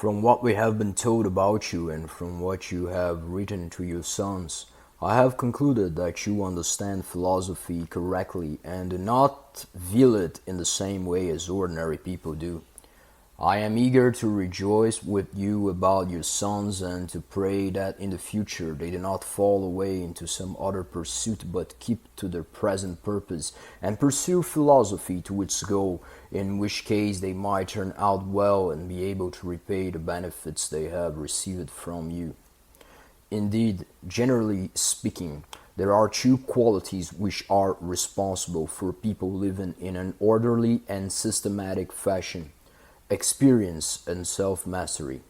From what we have been told about you and from what you have written to your sons, I have concluded that you understand philosophy correctly and do not view it in the same way as ordinary people do. I am eager to rejoice with you about your sons and to pray that in the future they do not fall away into some other pursuit but keep to their present purpose and pursue philosophy to its goal, in which case they might turn out well and be able to repay the benefits they have received from you. Indeed, generally speaking, there are two qualities which are responsible for people living in an orderly and systematic fashion: experience and self mastery.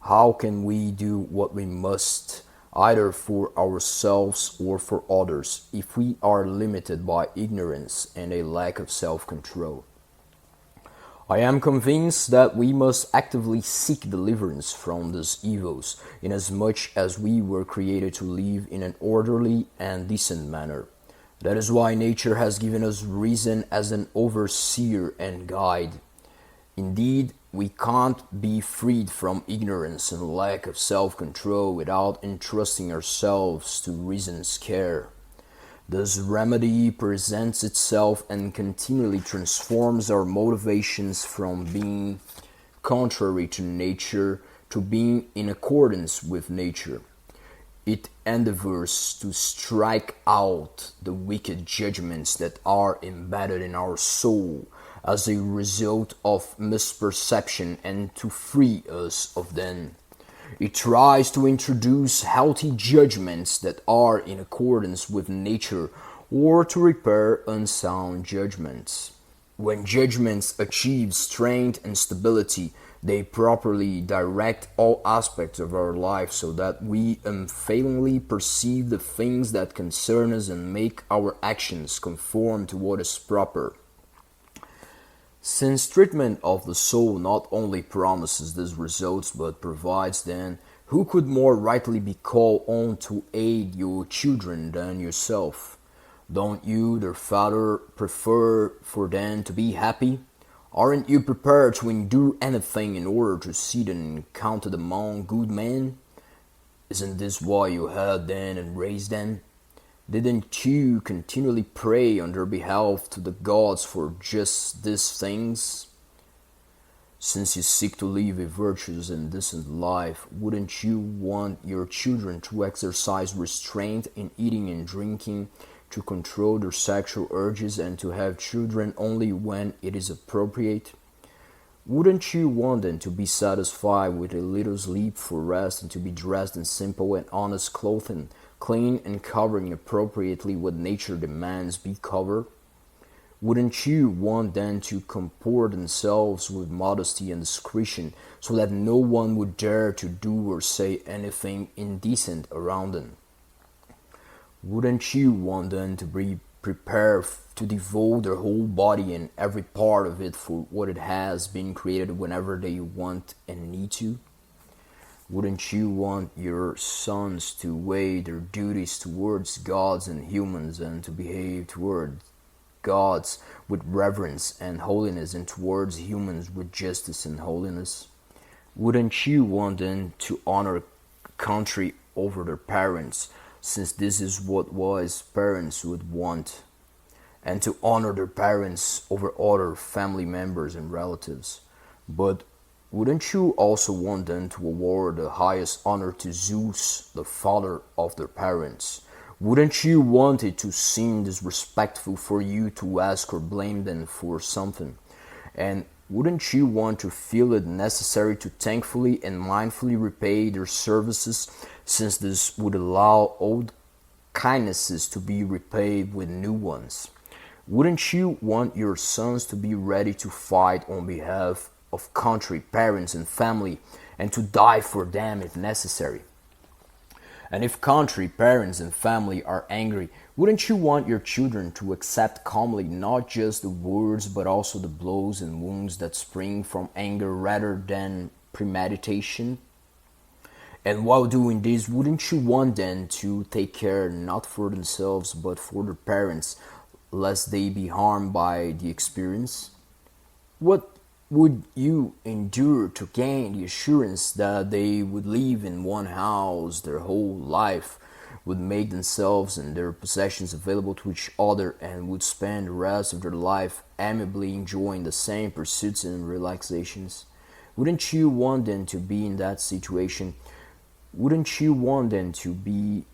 How can we do what we must, either for ourselves or for others, if we are limited by ignorance and a lack of self control? I am convinced that we must actively seek deliverance from these evils, inasmuch as we were created to live in an orderly and decent manner. That is why nature has given us reason as an overseer and guide. Indeed, we can't be freed from ignorance and lack of self-control without entrusting ourselves to reason's care. This remedy presents itself and continually transforms our motivations from being contrary to nature to being in accordance with nature. It endeavors to strike out the wicked judgments that are embedded in our soul as a result of misperception and to free us of them. It tries to introduce healthy judgments that are in accordance with nature or to repair unsound judgments. When judgments achieve strength and stability, they properly direct all aspects of our life so that we unfailingly perceive the things that concern us and make our actions conform to what is proper. Since treatment of the soul not only promises these results but provides them, who could more rightly be called on to aid your children than yourself? Don't you, their father, prefer for them to be happy? Aren't you prepared to endure anything in order to see them counted among good men? Isn't this why you had them and raised them? Didn't you continually pray on their behalf to the gods for just these things? Since you seek to live a virtuous and decent life, wouldn't you want your children to exercise restraint in eating and drinking, to control their sexual urges, and to have children only when it is appropriate? Wouldn't you want them to be satisfied with a little sleep for rest and to be dressed in simple and honest clothing, clean and covering appropriately what nature demands be covered? Wouldn't you want them to comport themselves with modesty and discretion so that no one would dare to do or say anything indecent around them? Wouldn't you want them to be prepared to devote their whole body and every part of it for what it has been created whenever they want and need to? Wouldn't you want your sons to weigh their duties towards gods and humans and to behave toward gods with reverence and holiness and towards humans with justice and holiness? Wouldn't you want them to honor country over their parents, since this is what wise parents would want, and to honor their parents over other family members and relatives? But wouldn't you also want them to award the highest honor to Zeus, the father of their parents? Wouldn't you want it to seem disrespectful for you to ask or blame them for something? And wouldn't you want to feel it necessary to thankfully and mindfully repay their services, since this would allow old kindnesses to be repaid with new ones? Wouldn't you want your sons to be ready to fight on behalf of country, parents, and family, and to die for them if necessary? And if country, parents, and family are angry, wouldn't you want your children to accept calmly not just the words but also the blows and wounds that spring from anger rather than premeditation? And while doing this, wouldn't you want them to take care not for themselves but for their parents, lest they be harmed by the experience? What would you endure to gain the assurance that they would live in one house their whole life, would make themselves and their possessions available to each other, and would spend the rest of their life amiably enjoying the same pursuits and relaxations? Wouldn't you want them to be in that situation? Wouldn't you want them to be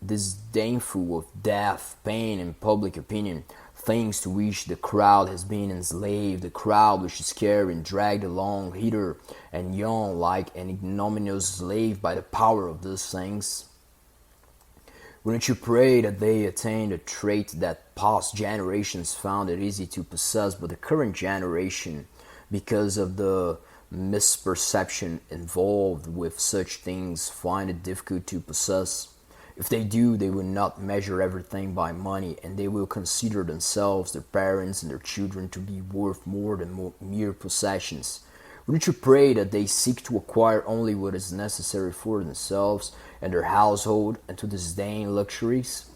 disdainful of death, pain, and public opinion, things to which the crowd has been enslaved, the crowd which is carried and dragged along hither and yon like an ignominious slave by the power of these things? Wouldn't you pray that they attain the trait that past generations found it easy to possess, but the current generation, because of the misperception involved with such things, find it difficult to possess? If they do, they will not measure everything by money, and they will consider themselves, their parents, and their children to be worth more than mere possessions. Wouldn't you pray that they seek to acquire only what is necessary for themselves and their household, and to disdain luxuries?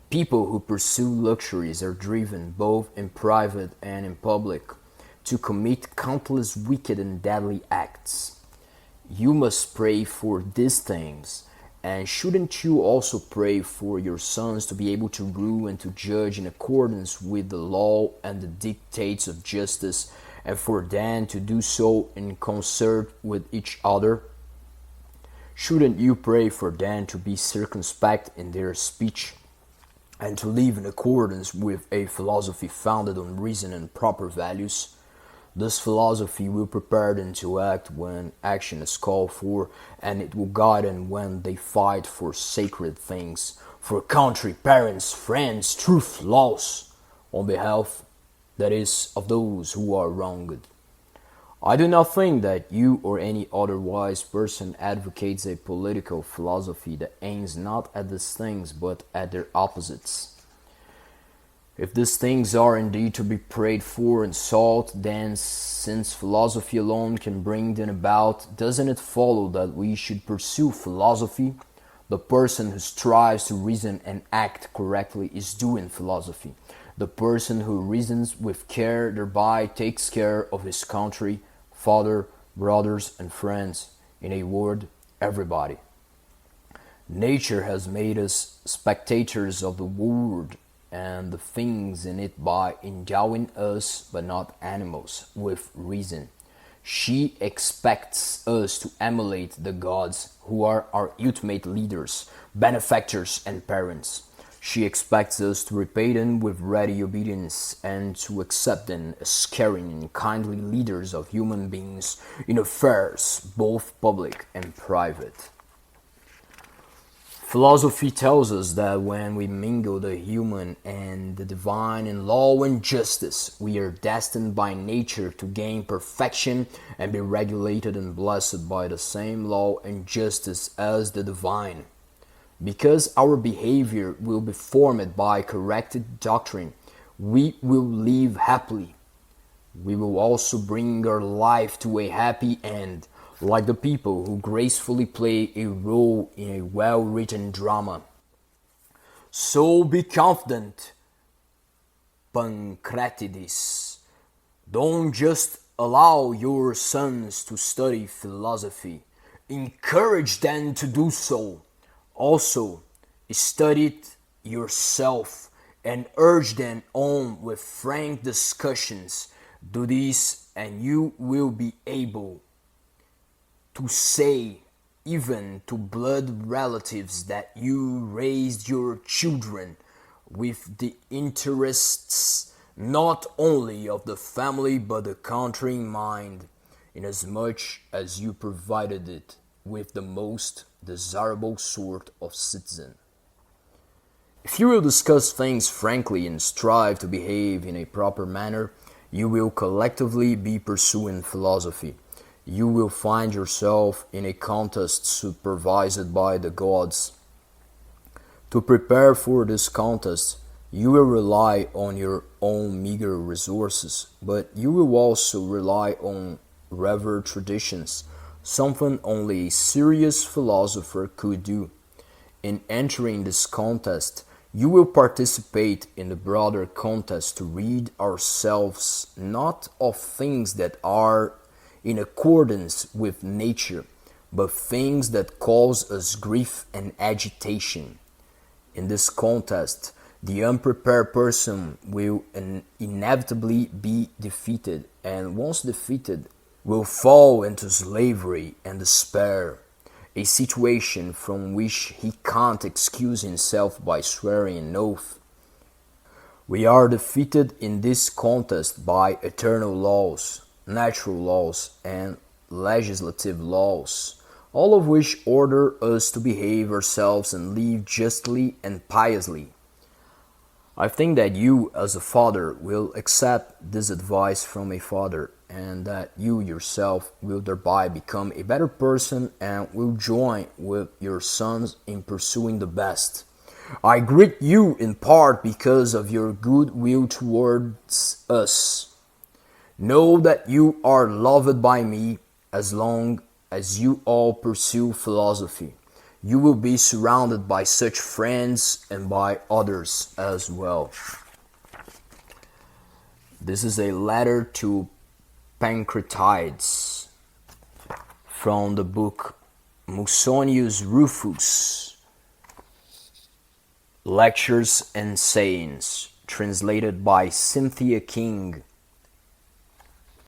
People who pursue luxuries are driven, both in private and in public, to commit countless wicked and deadly acts. You must pray for these things. And shouldn't you also pray for your sons to be able to rule and to judge in accordance with the law and the dictates of justice, and for them to do so in concert with each other? Shouldn't you pray for them to be circumspect in their speech, and to live in accordance with a philosophy founded on reason and proper values? This philosophy will prepare them to act when action is called for, and it will guide them when they fight for sacred things, for country, parents, friends, truth, laws, on behalf, that is, of those who are wronged. I do not think that you or any other wise person advocates a political philosophy that aims not at these things but at their opposites. If these things are indeed to be prayed for and sought, then since philosophy alone can bring them about, doesn't it follow that we should pursue philosophy? The person who strives to reason and act correctly is doing philosophy. The person who reasons with care thereby takes care of his country, father, brothers, and friends, in a word, everybody. Nature has made us spectators of the world and the things in it by endowing us, but not animals, with reason. She expects us to emulate the gods, who are our ultimate leaders, benefactors, and parents. She expects us to repay them with ready obedience, and to accept them as caring and kindly leaders of human beings in affairs both public and private. Philosophy tells us that when we mingle the human and the divine in law and justice, we are destined by nature to gain perfection and be regulated and blessed by the same law and justice as the divine. Because our behavior will be formed by corrected doctrine, we will live happily. We will also bring our life to a happy end, like the people who gracefully play a role in a well-written drama. So be confident, Pankratides. Don't just allow your sons to study philosophy. Encourage them to do so. Also, study it yourself and urge them on with frank discussions. Do this and you will be able to say, even to blood relatives, that you raised your children with the interests not only of the family but the country in mind, inasmuch as you provided it with the most desirable sort of citizen. If you will discuss things frankly and strive to behave in a proper manner, you will collectively be pursuing philosophy. You will find yourself in a contest supervised by the gods. To prepare for this contest, you will rely on your own meager resources, but you will also rely on revered traditions, something only a serious philosopher could do. In entering this contest, You will participate in the broader contest to rid ourselves not of things that are in accordance with nature, but things that cause us grief and agitation. In this contest, the unprepared person will inevitably be defeated, and once defeated, will fall into slavery and despair, a situation from which he can't excuse himself by swearing an oath. We are defeated in this contest by eternal laws, natural laws, and legislative laws, all of which order us to behave ourselves and live justly and piously. I think that you, as a father, will accept this advice from a father, and that you yourself will thereby become a better person and will join with your sons in pursuing the best. I greet you in part because of your good will towards us. Know that you are loved by me as long as you all pursue philosophy. You will be surrounded by such friends and by others as well. This is a letter to Pankratides from the book Musonius Rufus, Lectures and Sayings, translated by Cynthia King,